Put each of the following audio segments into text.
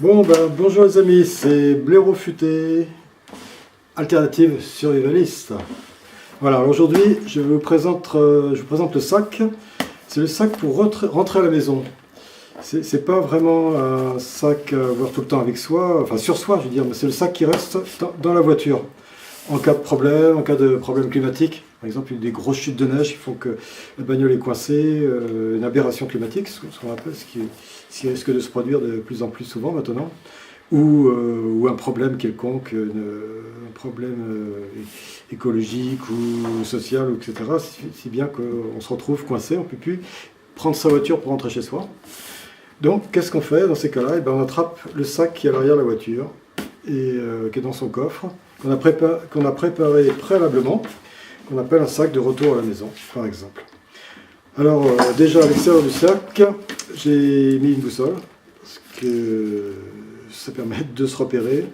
Bonjour les amis, c'est Blaireau Futé, alternative survivaliste. Voilà, aujourd'hui je vous présente le sac. C'est le sac pour rentrer à la maison. C'est pas vraiment un sac à avoir tout le temps avec soi, enfin sur soi je veux dire, mais c'est le sac qui reste dans la voiture. En cas de problème climatique, par exemple des grosses chutes de neige qui font que la bagnole est coincée, une aberration climatique, ce qu'on appelle, ce qui risque de se produire de plus en plus souvent maintenant, ou un problème quelconque, un problème écologique ou social, etc. Si bien qu'on se retrouve coincé, on ne peut plus prendre sa voiture pour rentrer chez soi. Donc qu'est-ce qu'on fait dans ces cas-là? On attrape le sac qui est à l'arrière de la voiture, et qui est dans son coffre, qu'on a préparé préalablement, qu'on appelle un sac de retour à la maison, par exemple. Alors, déjà à l'extérieur du sac, j'ai mis une boussole, parce que ça permet de se repérer,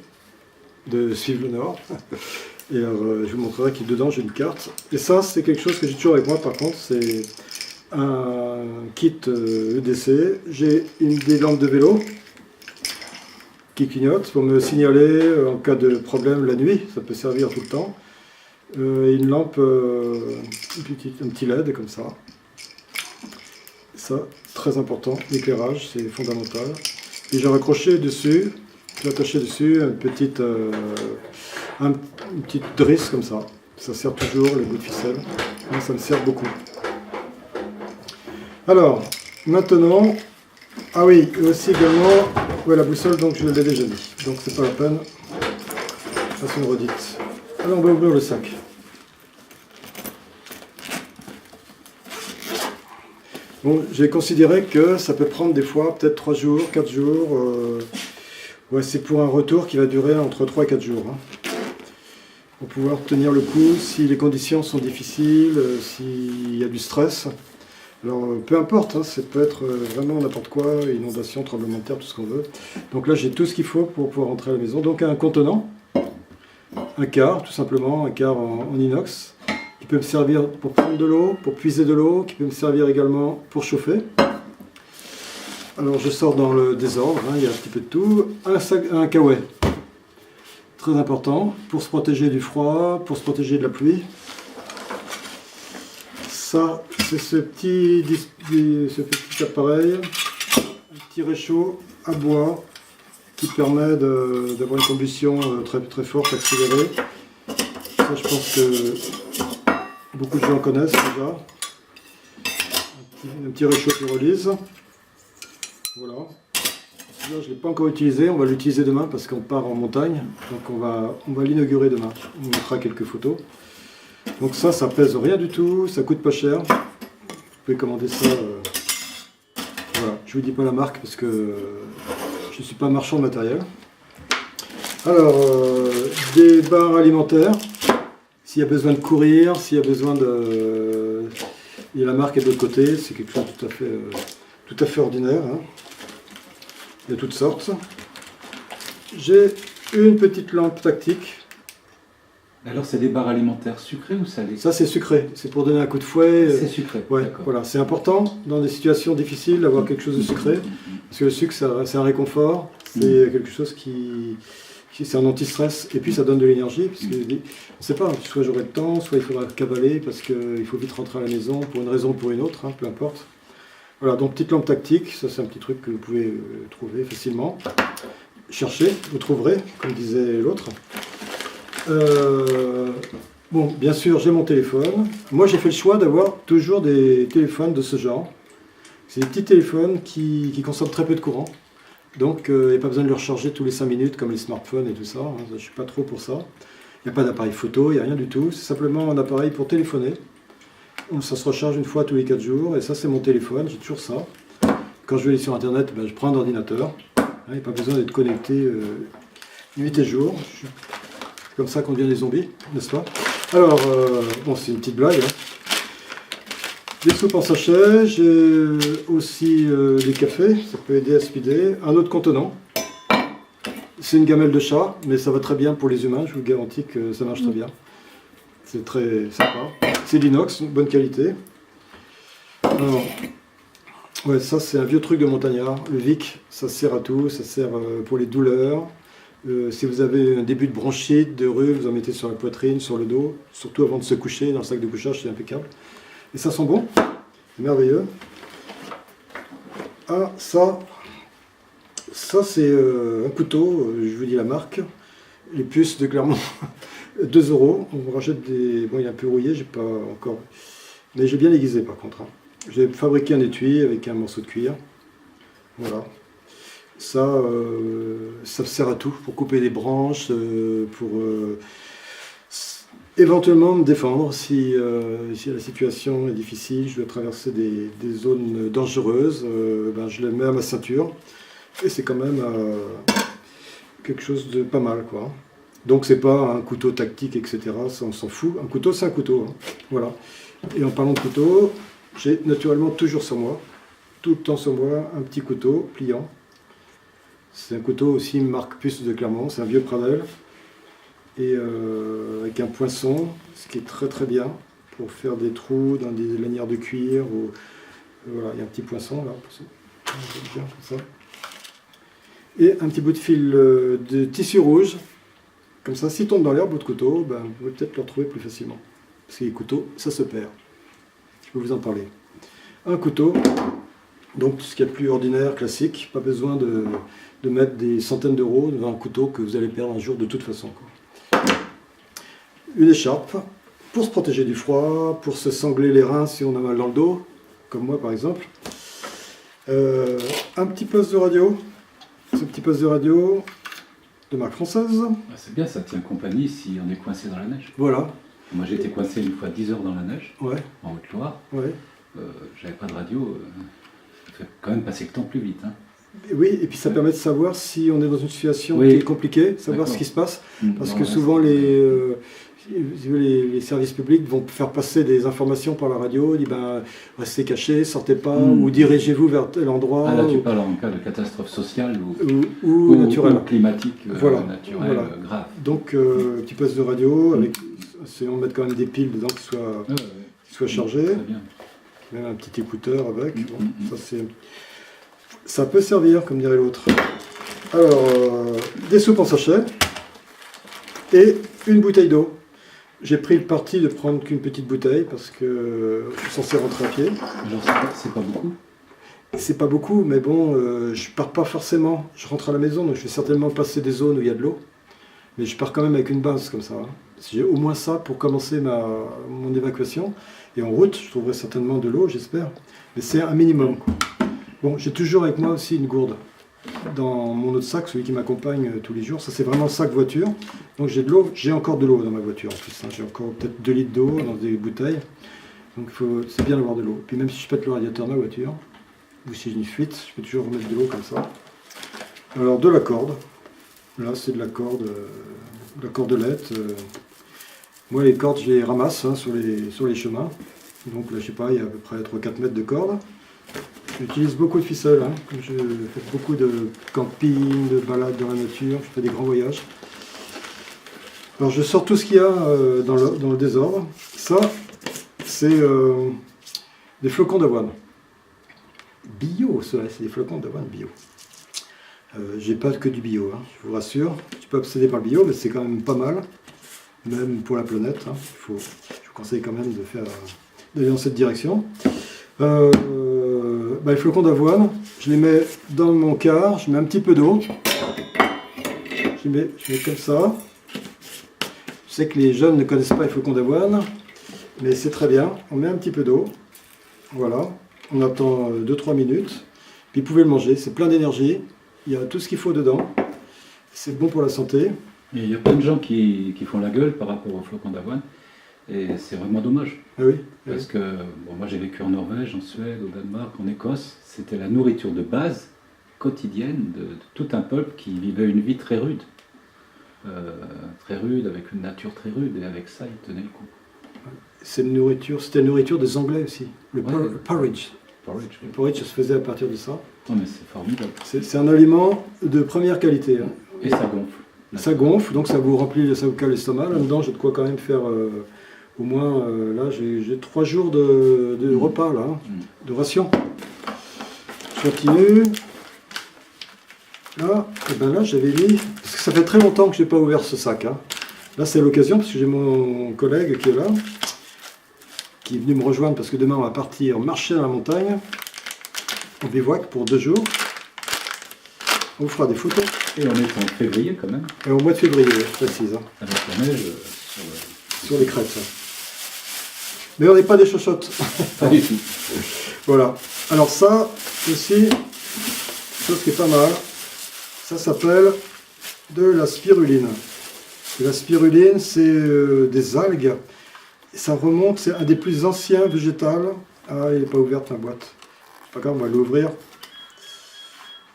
de suivre le nord. Et alors, je vous montrerai que dedans j'ai une carte. Et ça, c'est quelque chose que j'ai toujours avec moi, par contre, c'est un kit EDC. J'ai des lampes de vélo qui clignotent pour me signaler en cas de problème la nuit, ça peut servir tout le temps. Une lampe, un petit LED comme ça. Ça, très important, l'éclairage, c'est fondamental. Et j'ai raccroché dessus, j'ai attaché dessus une petite drisse comme ça. Ça sert toujours, les bouts de ficelle. Moi, ça me sert beaucoup. Alors, maintenant, ah oui, aussi également, ouais, la boussole, donc je l'ai déjà dit, donc c'est pas la peine, ça c'est une redite. Alors on va ouvrir le sac. Bon, j'ai considéré que ça peut prendre des fois peut-être 3 jours, 4 jours, ouais, c'est pour un retour qui va durer entre 3 et 4 jours. Pour pouvoir tenir le coup si les conditions sont difficiles, s'il y a du stress. Alors, peu importe, ça peut être vraiment n'importe quoi, inondation, tremblement de terre, tout ce qu'on veut. Donc là, j'ai tout ce qu'il faut pour pouvoir rentrer à la maison. Donc un contenant, un quart, tout simplement, un quart en inox, qui peut me servir pour prendre de l'eau, pour puiser de l'eau, qui peut me servir également pour chauffer. Alors je sors dans le désordre, il y a un petit peu de tout. Un caouet, très important, pour se protéger du froid, pour se protéger de la pluie. Ça, c'est ce petit appareil, un petit réchaud à bois qui permet d'avoir une combustion très, très forte, accélérée. Ça, je pense que beaucoup de gens connaissent déjà. Un petit réchaud pyrolyse. Voilà. Là, je ne l'ai pas encore utilisé, on va l'utiliser demain parce qu'on part en montagne. Donc on va l'inaugurer demain. On mettra quelques photos. Donc ça pèse rien du tout, ça coûte pas cher. Vous pouvez commander ça. Voilà, je vous dis pas la marque parce que je suis pas marchand de matériel. Alors, des barres alimentaires. S'il y a besoin de courir, s'il y a besoin de... Et la marque est de l'autre côté, c'est quelque chose de tout à fait ordinaire. Il y a toutes sortes. J'ai une petite lampe tactique. Alors c'est des barres alimentaires sucrées ou salées? Ça c'est sucré, c'est pour donner un coup de fouet. C'est sucré, ouais, voilà. C'est important dans des situations difficiles d'avoir quelque chose de sucré, parce que le sucre c'est un réconfort, c'est quelque chose qui c'est un anti-stress, et puis ça donne de l'énergie, parce que on ne sait pas, soit j'aurai le temps, soit il faudra cavaler, parce qu'il faut vite rentrer à la maison, pour une raison ou pour une autre, peu importe. Voilà, donc petite lampe tactique, ça c'est un petit truc que vous pouvez trouver facilement. Cherchez, vous trouverez, comme disait l'autre. Bon, bien sûr, j'ai mon téléphone. Moi, j'ai fait le choix d'avoir toujours des téléphones de ce genre. C'est des petits téléphones qui consomment très peu de courant. Donc, il n'y a pas besoin de le recharger tous les 5 minutes comme les smartphones et tout ça. Je ne suis pas trop pour ça. Il n'y a pas d'appareil photo, il n'y a rien du tout. C'est simplement un appareil pour téléphoner. Ça se recharge une fois tous les 4 jours. Et ça, c'est mon téléphone. J'ai toujours ça. Quand je vais aller sur Internet, je prends un ordinateur. Il n'y a pas besoin d'être connecté nuit et jour. C'est comme ça qu'on devient des zombies, n'est-ce pas? Alors, bon, c'est une petite blague. Des soupes en sachet, j'ai aussi des cafés, ça peut aider à speeder. Un autre contenant, c'est une gamelle de chat, mais ça va très bien pour les humains, je vous garantis que ça marche très bien. C'est très sympa. C'est l'inox, bonne qualité. Alors, Ouais, ça c'est un vieux truc de montagnard. Le Vic, ça sert à tout. Ça sert pour les douleurs. Si vous avez un début de bronchite, de rhume, vous en mettez sur la poitrine, sur le dos. Surtout avant de se coucher, dans le sac de couchage, c'est impeccable. Et ça sent bon. C'est merveilleux. Ah, ça c'est un couteau. Je vous dis la marque. Les puces de Clermont. 2 euros. On rachète des... Bon, il est un peu rouillé, j'ai pas encore... Mais j'ai bien aiguisé par contre. J'ai fabriqué un étui avec un morceau de cuir. Voilà. Ça sert à tout, pour couper des branches, pour éventuellement me défendre si la situation est difficile, je dois traverser des zones dangereuses, ben, je le mets à ma ceinture. Et c'est quand même quelque chose de pas mal, quoi. Donc c'est pas un couteau tactique, etc. Ça, on s'en fout. Un couteau, c'est un couteau. Hein. Voilà. Et en parlant de couteau, j'ai naturellement toujours sur moi, tout le temps sur moi, un petit couteau pliant. C'est un couteau aussi marque Puce de Clermont, c'est un vieux Pradel. Et avec un poinçon, ce qui est très très bien pour faire des trous dans des lanières de cuir. Ou, voilà, il y a un petit poinçon là, bien comme ça. Et un petit bout de fil de tissu rouge. Comme ça, s'il tombe dans l'herbe, votre couteau, ben, vous pouvez peut-être le retrouver plus facilement. Parce que les couteaux, ça se perd. Je peux vous en parler. Un couteau, donc ce qu'il y a de plus ordinaire, classique, pas besoin de mettre des centaines d'euros dans un couteau que vous allez perdre un jour de toute façon. Quoi. Une écharpe, pour se protéger du froid, pour se sangler les reins si on a mal dans le dos, comme moi par exemple. Un petit poste de radio, ce petit poste de radio de marque française. C'est bien, ça tient compagnie si on est coincé dans la neige. Voilà. Moi j'ai été coincé une fois 10 heures dans la neige, Ouais. en Haute-Loire. Ouais. J'avais pas de radio, ça fait quand même passer le temps plus vite. Hein. Oui, et puis ça permet de savoir si on est dans une situation Oui. qui est compliquée, savoir ce qui se passe. Parce que souvent les services publics vont faire passer des informations par la radio, disent ben, restez cachés, sortez pas, ou dirigez-vous vers tel endroit. Ah, là tu parles en cas de catastrophe sociale ou naturelle. Ou climatique, voilà. naturelle, Voilà. grave. Donc petit poste de radio, avec, essayons de mettre quand même des piles dedans qui soient chargées. Très bien. Même un petit écouteur avec. Bon, ça peut servir, comme dirait l'autre. Alors, des soupes en sachet et une bouteille d'eau. J'ai pris le parti de prendre qu'une petite bouteille parce que je suis censé rentrer à pied. Alors c'est pas beaucoup. C'est pas beaucoup, mais bon, je pars pas forcément. Je rentre à la maison, donc je vais certainement passer des zones où il y a de l'eau. Mais je pars quand même avec une base comme ça. Hein. J'ai au moins ça pour commencer mon évacuation. Et en route, je trouverai certainement de l'eau, j'espère. Mais c'est un minimum. Quoi. Bon, j'ai toujours avec moi aussi une gourde dans mon autre sac, celui qui m'accompagne tous les jours. Ça, c'est vraiment sac voiture. Donc j'ai de l'eau. J'ai encore de l'eau dans ma voiture en plus. Hein. J'ai encore peut-être 2 litres d'eau dans des bouteilles. Donc c'est bien d'avoir de l'eau. Puis même si je pète le radiateur de ma voiture, ou si j'ai une fuite, je peux toujours remettre de l'eau comme ça. Alors de la corde. Là, c'est de la cordelette. Moi, les cordes, je les ramasse hein, sur les chemins. Donc là, je sais pas, il y a à peu près 3-4 mètres de corde. J'utilise beaucoup de ficelles. Hein. Je fais beaucoup de camping, de balades dans la nature. Je fais des grands voyages. Alors, je sors tout ce qu'il y a dans le désordre. Ça, c'est des flocons d'avoine. Bio, cela, c'est des flocons d'avoine bio. J'ai pas que du bio, hein, je vous rassure. Je suis pas obsédé par le bio, mais c'est quand même pas mal. Même pour la planète, hein. Je vous conseille quand même d'aller dans cette direction. Les flocons d'avoine, je les mets dans mon quart, je mets un petit peu d'eau. Je mets comme ça. Je sais que les jeunes ne connaissent pas les flocons d'avoine, mais c'est très bien. On met un petit peu d'eau. Voilà. On attend 2-3 minutes. Puis vous pouvez le manger, c'est plein d'énergie. Il y a tout ce qu'il faut dedans. C'est bon pour la santé. Et il y a plein de gens qui font la gueule par rapport aux flocons d'avoine. Et c'est vraiment dommage. Ah oui. Parce que bon, moi j'ai vécu en Norvège, en Suède, au Danemark, en Écosse. C'était la nourriture de base quotidienne de tout un peuple qui vivait une vie très rude. Très rude, avec une nature très rude. Et avec ça, ils tenaient le coup. C'était la nourriture des Anglais aussi. Le porridge. Le porridge, ça se faisait à partir de ça. Non, mais c'est formidable. C'est un aliment de première qualité. Hein. Et ça gonfle. Ça gonfle, donc ça vous cale l'estomac. Là-dedans, j'ai de quoi quand même faire au moins, là, j'ai 3 jours de repas, là, de ration. Je continue. Là, et ben là j'avais mis, parce que ça fait très longtemps que je n'ai pas ouvert ce sac. Hein. Là c'est l'occasion, parce que j'ai mon collègue qui est là, qui est venu me rejoindre, parce que demain on va partir marcher dans la montagne, en bivouac pour 2 jours. On vous fera des photos. Et on est en février quand même. Et au mois de février, je précise. Hein. Avec la neige sur les crêtes. Ça. Mais on n'est pas des chochottes. Pas du tout. Voilà. Alors ça, aussi, chose qui est pas mal, ça s'appelle de la spiruline. Et la spiruline, c'est des algues. Et ça remonte, c'est un des plus anciens végétales. Ah, il n'est pas ouverte ma boîte. C'est pas grave, on va l'ouvrir.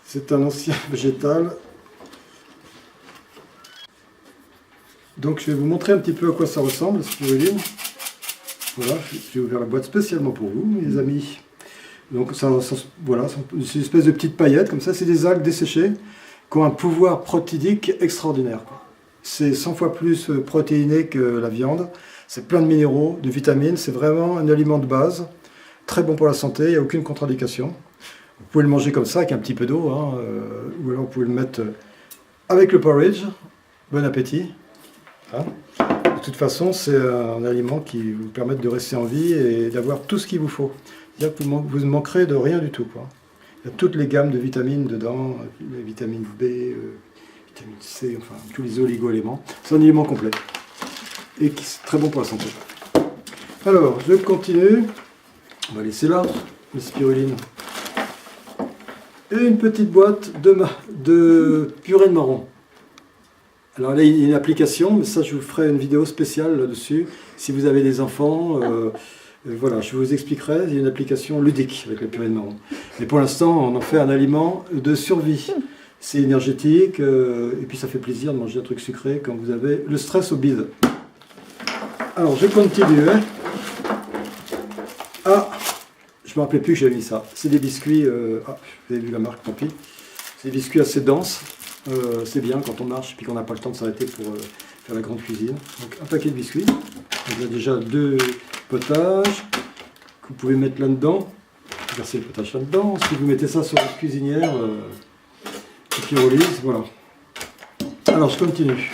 C'est un ancien végétal. Donc je vais vous montrer un petit peu à quoi ça ressemble, la spiruline. Voilà, j'ai ouvert la boîte spécialement pour vous, mes amis. Donc voilà, c'est une espèce de petite paillette, comme ça, c'est des algues desséchées qui ont un pouvoir protéique extraordinaire. C'est 100 fois plus protéiné que la viande, c'est plein de minéraux, de vitamines, c'est vraiment un aliment de base, très bon pour la santé, il n'y a aucune contre-indication. Vous pouvez le manger comme ça, avec un petit peu d'eau, hein, ou alors vous pouvez le mettre avec le porridge. Bon appétit. Hein. De toute façon, c'est un aliment qui vous permet de rester en vie et d'avoir tout ce qu'il vous faut. C'est-à-dire que vous ne manquerez de rien du tout, quoi. Il y a toutes les gammes de vitamines dedans, les vitamines B, vitamine C, enfin tous les oligo-éléments. C'est un aliment complet et qui est très bon pour la santé. Alors, je continue. On va laisser là, les spirulines. Et une petite boîte de purée de marron. Alors là, il y a une application, mais ça, je vous ferai une vidéo spéciale là-dessus. Si vous avez des enfants, voilà, je vous expliquerai. Il y a une application ludique avec la purée de marron. Mais pour l'instant, on en fait un aliment de survie. C'est énergétique, et puis ça fait plaisir de manger un truc sucré quand vous avez le stress au bide. Alors, je continue. Hein. Ah, je ne me rappelais plus que j'avais mis ça. C'est des biscuits, ah, vous avez vu la marque, tant pis. C'est des biscuits assez denses. C'est bien quand on marche et puis qu'on n'a pas le temps de s'arrêter pour faire la grande cuisine. Donc un paquet de biscuits. Il y a déjà 2 potages que vous pouvez mettre là-dedans. Versez le potage là-dedans. Si vous mettez ça sur votre cuisinière, et pyrolyse, voilà. Alors je continue.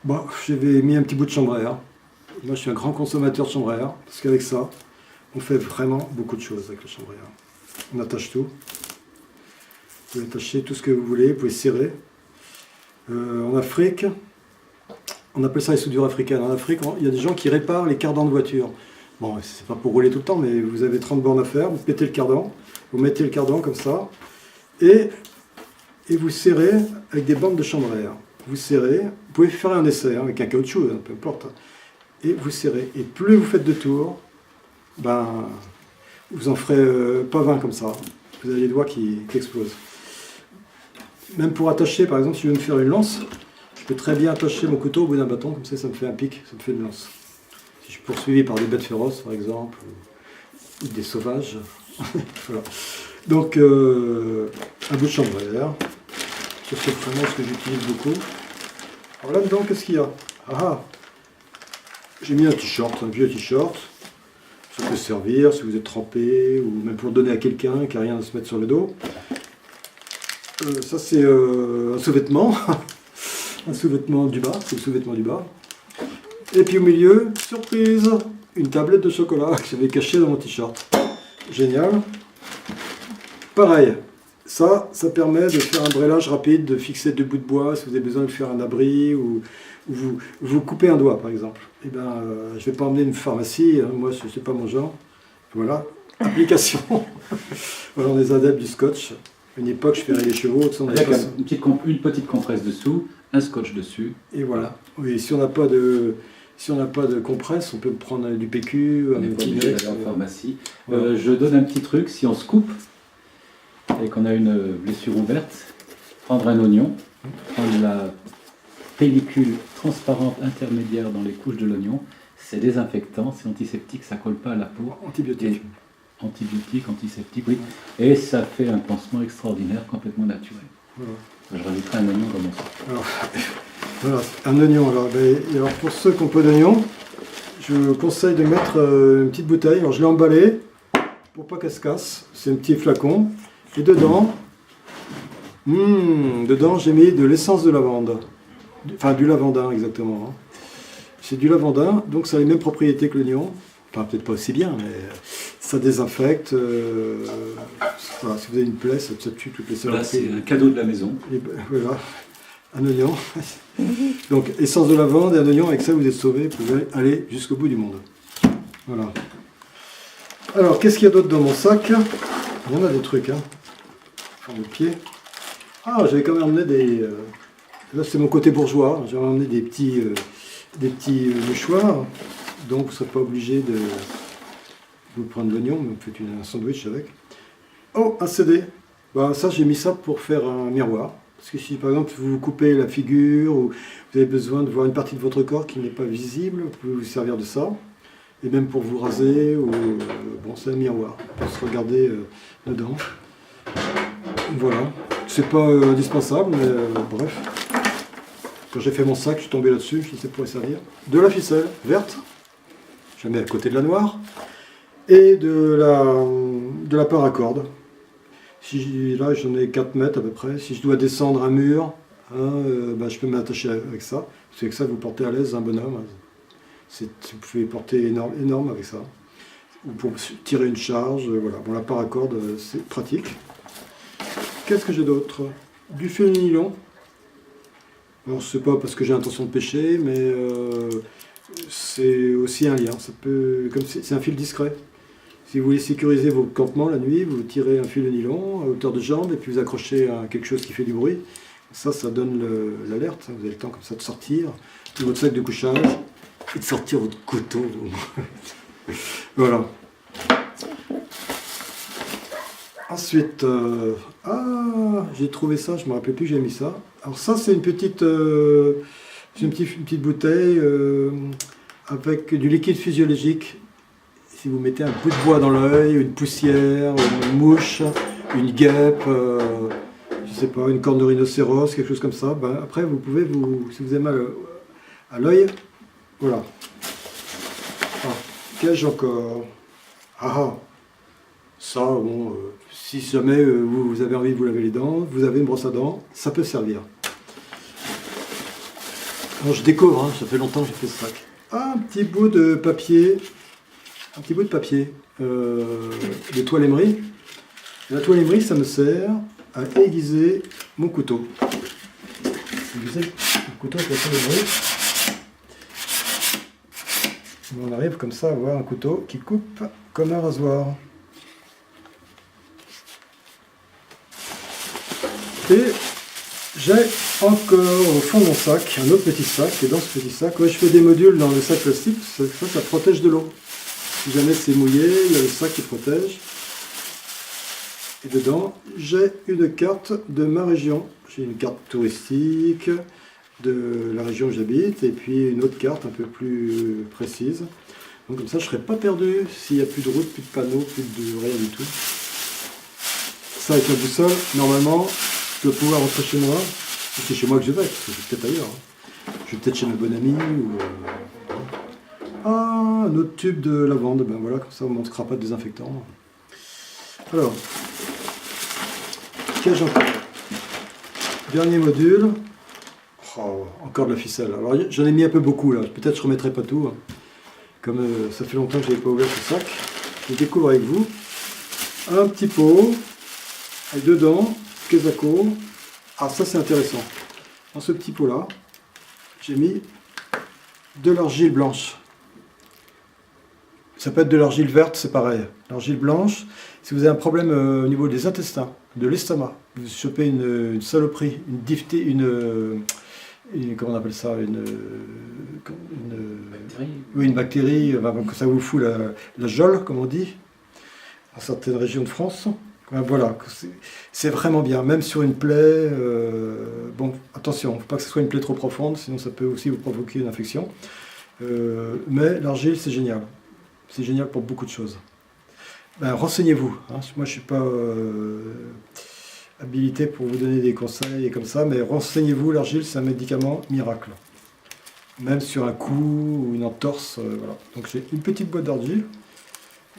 Bon, j'avais mis un petit bout de chanvre à air. Moi je suis un grand consommateur de chanvre à air parce qu'avec ça, on fait vraiment beaucoup de choses avec le chanvre à air. On attache tout. Vous pouvez attacher tout ce que vous voulez, vous pouvez serrer. En Afrique, on appelle ça les soudures africaines. En Afrique, il y a des gens qui réparent les cardans de voiture. Bon, c'est pas pour rouler tout le temps, mais vous avez 30 bornes à faire, vous pétez le cardan, vous mettez le cardan comme ça, et vous serrez avec des bandes de chanvre à air. Vous serrez, vous pouvez faire un essai hein, avec un caoutchouc, peu importe, et vous serrez. Et plus vous faites de tours, ben, vous en ferez pas 20 comme ça. Vous avez les doigts qui explosent. Même pour attacher, par exemple, si je veux me faire une lance, je peux très bien attacher mon couteau au bout d'un bâton, comme ça me fait un pic, ça me fait une lance. Si je suis poursuivi par des bêtes féroces, par exemple, ou des sauvages. Voilà. Donc, un bout de chanvre à air. C'est vraiment ce que j'utilise beaucoup. Alors là-dedans, qu'est-ce qu'il y a? Ah, j'ai mis un t-shirt, un vieux t-shirt. Ça peut servir si vous êtes trempé, ou même pour le donner à quelqu'un qui n'a rien à se mettre sur le dos. Ça c'est un sous-vêtement, un sous-vêtement du bas, c'est le sous-vêtement du bas. Et puis au milieu, surprise, une tablette de chocolat que j'avais cachée dans mon t-shirt. Génial. Pareil, ça permet de faire un brelage rapide, de fixer 2 bouts de bois si vous avez besoin de faire un abri ou vous coupez un doigt par exemple. Eh ben, je ne vais pas emmener une pharmacie, hein, moi ce n'est pas mon genre. Voilà, application. Voilà, on est adeptes du scotch. À une époque, je ferais les chevaux. Avec une petite compresse dessous, un scotch dessus. Et voilà. Oui, si on n'a pas de compresse, on peut prendre du PQ, un petit en pharmacie. Voilà. Je donne un petit truc, si on se coupe et qu'on a une blessure ouverte, prendre un oignon, prendre la pellicule transparente intermédiaire dans les couches de l'oignon, c'est désinfectant, c'est antiseptique, ça ne colle pas à la peau. Antibiotique. Antiseptique, oui. Et ça fait un pansement extraordinaire, complètement naturel. Voilà. Je rajouterai un oignon comme ça. Alors, voilà, un oignon. Alors pour ceux qui n'ont pas d'oignon, je je vous conseille de mettre une petite bouteille. Alors je l'ai emballée pour pas qu'elle se casse. C'est un petit flacon. Et dedans, dedans j'ai mis de l'essence de lavande. Enfin du lavandin exactement. C'est du lavandin, donc ça a les mêmes propriétés que l'oignon. Enfin peut-être pas aussi bien, mais ça désinfecte. Voilà, si vous avez une plaie, ça tue toutes les Voilà, saloperies. c'est un cadeau de la maison. Et voilà, un oignon. Donc essence de lavande et un oignon, avec ça vous êtes sauvé, vous pouvez aller jusqu'au bout du monde. Voilà. Alors qu'est-ce qu'il y a d'autre dans mon sac? Il y en a des trucs, hein. Enfin, de pied. Ah, j'avais quand même emmené des... Là c'est mon côté bourgeois, j'avais emmené des petits mouchoirs, donc vous ne serez pas obligé de vous prendre l'oignon, mais vous faites un sandwich avec. Oh, un CD. Bah, ça j'ai mis ça pour faire un miroir. Parce que si par exemple vous vous coupez la figure ou vous avez besoin de voir une partie de votre corps qui n'est pas visible, vous pouvez vous servir de ça. Et même pour vous raser, ou bon, c'est un miroir, pour se regarder dedans. Voilà, c'est pas indispensable, mais bref. Quand j'ai fait mon sac, je suis tombé là-dessus, je sais ça pourrait servir. De la ficelle verte, je la mets à côté de la noire, et de la paracorde. Si là j'en ai 4 mètres à peu près, si je dois descendre un mur, je peux m'attacher avec ça. C'est avec ça que vous portez à l'aise un bonhomme. Vous pouvez porter énorme avec ça. Ou pour tirer une charge, voilà. Bon, la paracorde, c'est pratique. Qu'est-ce que j'ai d'autre? Du fil de nylon. Alors, c'est pas parce que j'ai l'intention de pêcher, mais c'est aussi un lien. C'est un fil discret. Si vous voulez sécuriser vos campements la nuit, vous tirez un fil de nylon à hauteur de jambe et puis vous accrochez à quelque chose qui fait du bruit. Ça donne l'alerte. Vous avez le temps comme ça de sortir de votre sac de couchage et de sortir votre couteau. Voilà. Ensuite, j'ai trouvé ça, je ne me rappelais plus que j'ai mis ça. Alors ça, c'est une petite bouteille avec du liquide physiologique. Si vous mettez un bout de bois dans l'œil, une poussière, une mouche, une guêpe, je sais pas, une corne de rhinocéros, quelque chose comme ça, après vous pouvez, si vous avez mal à l'œil, voilà. Qu'ai-je encore? Ça, bon, si jamais vous avez envie de vous laver les dents, vous avez une brosse à dents, ça peut servir. Alors je découvre, hein, ça fait longtemps que j'ai fait ce sac. Un petit bout de papier, de toile émerie. La toile émerie, ça me sert à aiguiser mon couteau. Aiguiser le couteau avec la toile émerie. On arrive comme ça à avoir un couteau qui coupe comme un rasoir. Et j'ai encore au fond de mon sac un autre petit sac, et dans ce petit sac, je fais des modules dans le sac plastique, ça protège de l'eau. Si jamais c'est mouillé, il y a le sac qui protège. Et dedans, j'ai une carte de ma région. J'ai une carte touristique de la région où j'habite, et puis une autre carte un peu plus précise. Donc comme ça, je ne serai pas perdu s'il n'y a plus de route, plus de panneaux, plus de rien du tout. Ça avec la boussole, normalement, je dois pouvoir rentrer chez moi. C'est chez moi que je vais, parce que je vais peut-être ailleurs. Je vais peut-être chez ma bonne amie, ou... un autre tube de lavande, voilà, comme ça on ne manquera pas de désinfectant. Alors, qu'ai-je encore? Dernier module. Encore de la ficelle. Alors j'en ai mis un peu beaucoup là, peut-être je ne remettrai pas tout. Comme ça fait longtemps que je n'avais pas ouvert ce sac, je découvre avec vous un petit pot, et dedans, quesaco. Ah, ça c'est intéressant. Dans ce petit pot là, j'ai mis de l'argile blanche. Ça peut être de l'argile verte, c'est pareil. L'argile blanche, si vous avez un problème au niveau des intestins, de l'estomac, vous chopez une saloperie, comment on appelle ça, une bactérie, que ça vous fout la geôle, comme on dit, dans certaines régions de France. Voilà, c'est vraiment bien, même sur une plaie. Bon, attention, il ne faut pas que ce soit une plaie trop profonde, sinon ça peut aussi vous provoquer une infection. Mais l'argile, c'est génial. C'est génial pour beaucoup de choses. Renseignez-vous. Hein. Moi, je ne suis pas habilité pour vous donner des conseils et comme ça, mais renseignez-vous, l'argile, c'est un médicament miracle. même sur un coup ou une entorse. Voilà. Donc j'ai une petite boîte d'argile,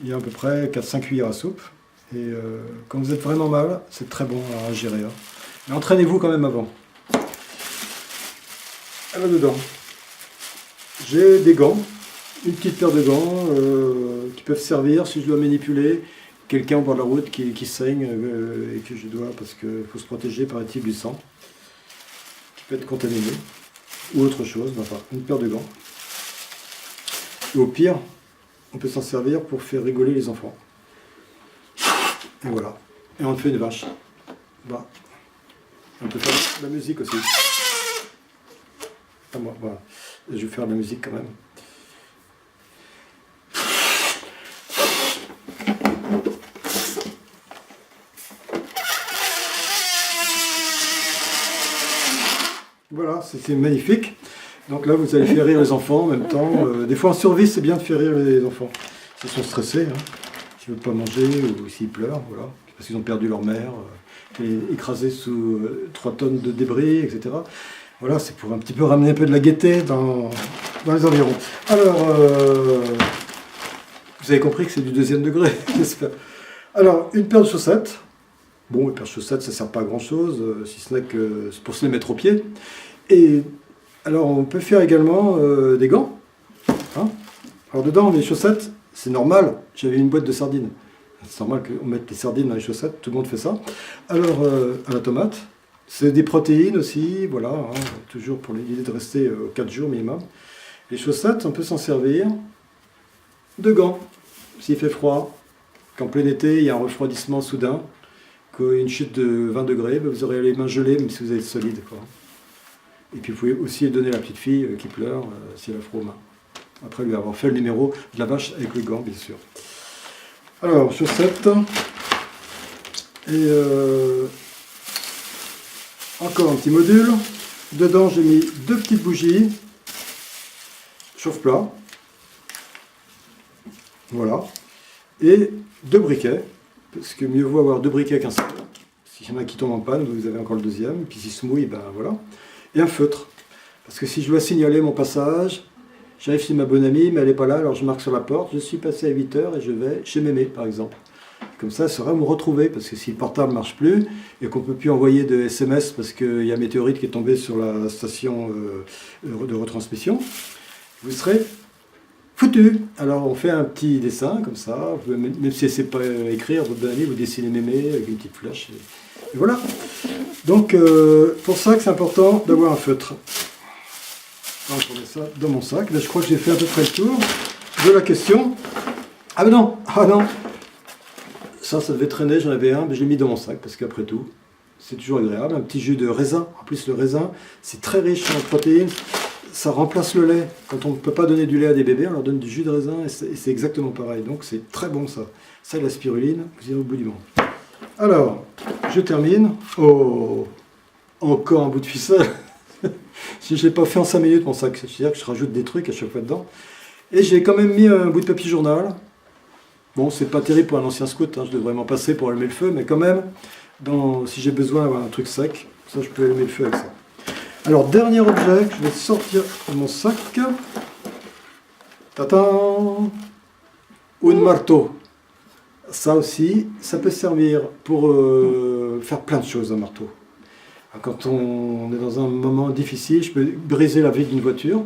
il y a à peu près 4-5 cuillères à soupe. Et quand vous êtes vraiment mal, c'est très bon à ingérer. Hein. Mais entraînez-vous quand même avant. Et là-dedans, j'ai des gants, une petite paire de gants qui peuvent servir si je dois manipuler quelqu'un au bord de la route qui saigne et que je dois, parce qu'il faut se protéger, paraît-il, du sang, qui peut être contaminé, ou autre chose, enfin, une paire de gants. Et au pire, on peut s'en servir pour faire rigoler les enfants. Et voilà. Et on fait une vache. Voilà. On peut faire de la musique aussi. Ah, moi, voilà. Et je vais faire de la musique quand même. Voilà, c'était magnifique. Donc là, vous allez faire rire les enfants en même temps. Des fois, en survie, c'est bien de faire rire les enfants. S'ils sont stressés, hein, s'ils ne veulent pas manger ou s'ils pleurent, voilà, parce qu'ils ont perdu leur mère, écrasés sous 3 tonnes de débris, etc. Voilà, c'est pour un petit peu ramener un peu de la gaieté dans les environs. Alors, vous avez compris que c'est du 2e degré, j'espère. Alors, une paire de chaussettes. Bon, une paire de chaussettes, ça ne sert pas à grand-chose, si ce n'est que c'est pour se les mettre aux pieds. Et alors, on peut faire également des gants. Hein. Alors, dedans, les chaussettes, c'est normal. J'avais une boîte de sardines. C'est normal qu'on mette les sardines dans les chaussettes. Tout le monde fait ça. Alors, à la tomate. C'est des protéines aussi, voilà. Hein, toujours pour l'idée de rester 4 jours minimum. Les chaussettes, on peut s'en servir de gants. S'il fait froid, qu'en plein été, il y a un refroidissement soudain, qu'une chute de 20 degrés, vous aurez les mains gelées, même si vous êtes solide, quoi. Et puis vous pouvez aussi donner à la petite fille qui pleure si elle a froid aux mains. Après lui avoir fait le numéro de la vache avec les gants, bien sûr. Alors, chaussettes. Et encore un petit module. Dedans, j'ai mis 2 petites bougies. Chauffe-plat. Voilà. Et 2 briquets. Parce que mieux vaut avoir 2 briquets qu'un seul. S'il y en a qui tombent en panne, vous avez encore le 2e. Puis s'il se mouille, ben voilà. Et un feutre. Parce que si je dois signaler mon passage, j'arrive chez ma bonne amie, mais elle n'est pas là, alors je marque sur la porte, je suis passé à 8h et je vais chez Mémé, par exemple. Comme ça, elle saura me retrouver, parce que si le portable ne marche plus, et qu'on ne peut plus envoyer de SMS parce qu'il y a un météorite qui est tombé sur la station de retransmission, vous serez foutu. Alors on fait un petit dessin, comme ça, même si elle ne sait pas écrire, votre bonne amie, vous dessinez Mémé avec une petite flèche. Et voilà. Donc, pour ça que c'est important d'avoir un feutre. Alors, je remets ça dans mon sac. Là, je crois que j'ai fait à peu près le tour de la question. Ah mais non, ah non. Ça devait traîner, j'en avais un, mais je l'ai mis dans mon sac, parce qu'après tout, c'est toujours agréable. Un petit jus de raisin. En plus, le raisin, c'est très riche en protéines. Ça remplace le lait. Quand on ne peut pas donner du lait à des bébés, on leur donne du jus de raisin, et c'est exactement pareil. Donc, c'est très bon, ça. Ça et la spiruline, vous irez au bout du monde. Alors, je termine. Oh, encore un bout de ficelle. Si je ne l'ai pas fait en 5 minutes, mon sac, c'est-à-dire que je rajoute des trucs à chaque fois dedans. Et j'ai quand même mis un bout de papier journal. Bon, c'est pas terrible pour un ancien scout, hein, je devrais m'en passer pour allumer le feu, mais quand même, si j'ai besoin d'avoir un truc sec, ça je peux allumer le feu avec ça. Alors, dernier objet que je vais sortir de mon sac. Tatan, un marteau. Ça aussi, ça peut servir pour faire plein de choses, un marteau. Quand on est dans un moment difficile, je peux briser la vitre d'une voiture.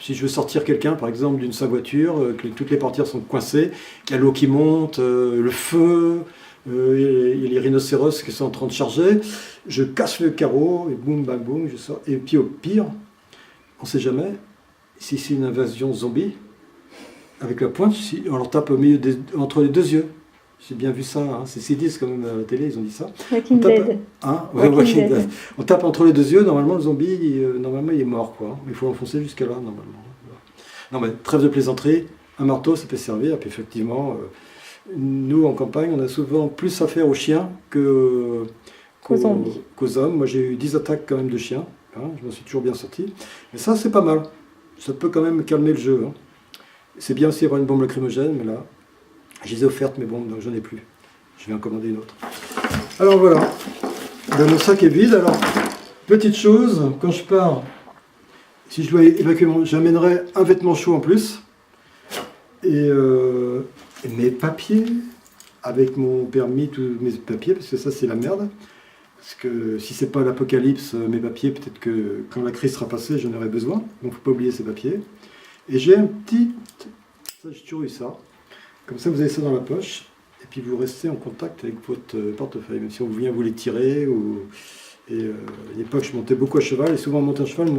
Si je veux sortir quelqu'un, par exemple, d'une sa voiture, que toutes les portières sont coincées, qu'il y a l'eau qui monte, le feu, il y a les rhinocéros qui sont en train de charger, je casse le carreau, et boum, bang, boum, je sors. Et puis au pire, on ne sait jamais, si c'est une invasion zombie, avec la pointe, on leur tape au milieu entre les 2 yeux. J'ai bien vu ça, hein. C'est C10 quand même à la télé, ils ont dit ça. Walking Dead. Hein, ouais, Walking Dead. On tape entre les 2 yeux, normalement le zombie, normalement il est mort, quoi. Il faut l'enfoncer jusqu'à là, normalement. Non mais trêve de plaisanterie, un marteau ça peut servir, et puis effectivement, nous en campagne, on a souvent plus affaire aux chiens qu'aux hommes. Moi j'ai eu 10 attaques quand même de chiens, hein, je m'en suis toujours bien sorti. Mais ça c'est pas mal, ça peut quand même calmer le jeu. Hein. C'est bien aussi avoir une bombe lacrymogène, mais là, je les ai offertes mes bombes, donc j'en ai plus. Je vais en commander une autre. Alors voilà, mon sac est vide. Alors, petite chose, quand je pars, Si je dois évacuer, j'amènerai un vêtement chaud en plus. Et mes papiers, avec mon permis, tous mes papiers, parce que ça c'est la merde. Parce que si c'est pas l'apocalypse, mes papiers, peut-être que quand la crise sera passée, j'en aurai besoin. Donc faut pas oublier ces papiers. Et j'ai un petit... Ça, j'ai toujours eu ça. Comme ça, vous avez ça dans la poche. Et puis vous restez en contact avec votre portefeuille, même si on vient vous les tirer. Et à l'époque, je montais beaucoup à cheval. Et souvent, en montant à cheval,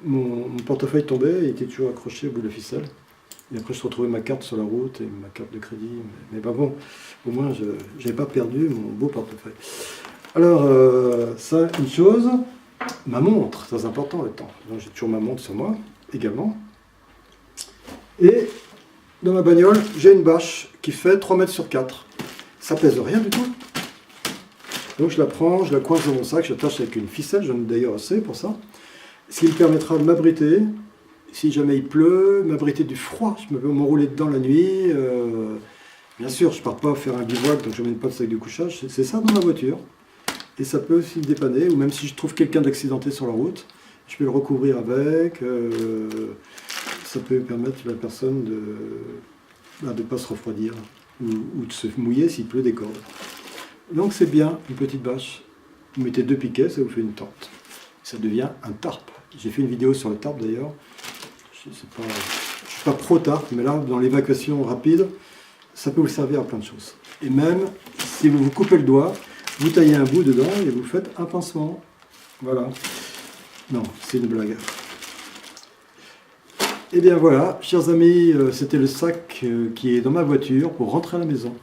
mon portefeuille tombait. Et il était toujours accroché au bout de la ficelle. Et après, je retrouvais ma carte sur la route et ma carte de crédit. Mais bah bon, au moins, je n'avais pas perdu mon beau portefeuille. Alors, ça, une chose, ma montre, très important le temps. Donc, j'ai toujours ma montre sur moi, également. Et dans ma bagnole, j'ai une bâche qui fait 3 mètres sur 4. Ça pèse rien du tout. Donc, je la prends, je la coince dans mon sac, je l'attache avec une ficelle, j'en ai d'ailleurs assez pour ça. Ce qui me permettra de m'abriter. Si jamais il pleut, m'abriter du froid, je peux m'enrouler dedans la nuit. Bien sûr, je ne pars pas faire un bivouac, donc je n'amène pas de sac de couchage. C'est ça dans ma voiture. Et ça peut aussi me dépanner, ou même si je trouve quelqu'un d'accidenté sur la route, je peux le recouvrir avec. Ça peut permettre à la personne de ne pas se refroidir, ou de se mouiller s'il pleut des cordes. Donc c'est bien, une petite bâche. Vous mettez 2 piquets, ça vous fait une tente. Ça devient un tarp. J'ai fait une vidéo sur le tarp d'ailleurs. Je ne suis pas pro tarp, mais là, dans l'évacuation rapide, ça peut vous servir à plein de choses. Et même, si vous vous coupez le doigt, vous taillez un bout dedans et vous faites un pansement. Voilà. Non, c'est une blague. Et bien voilà, chers amis, c'était le sac qui est dans ma voiture pour rentrer à la maison.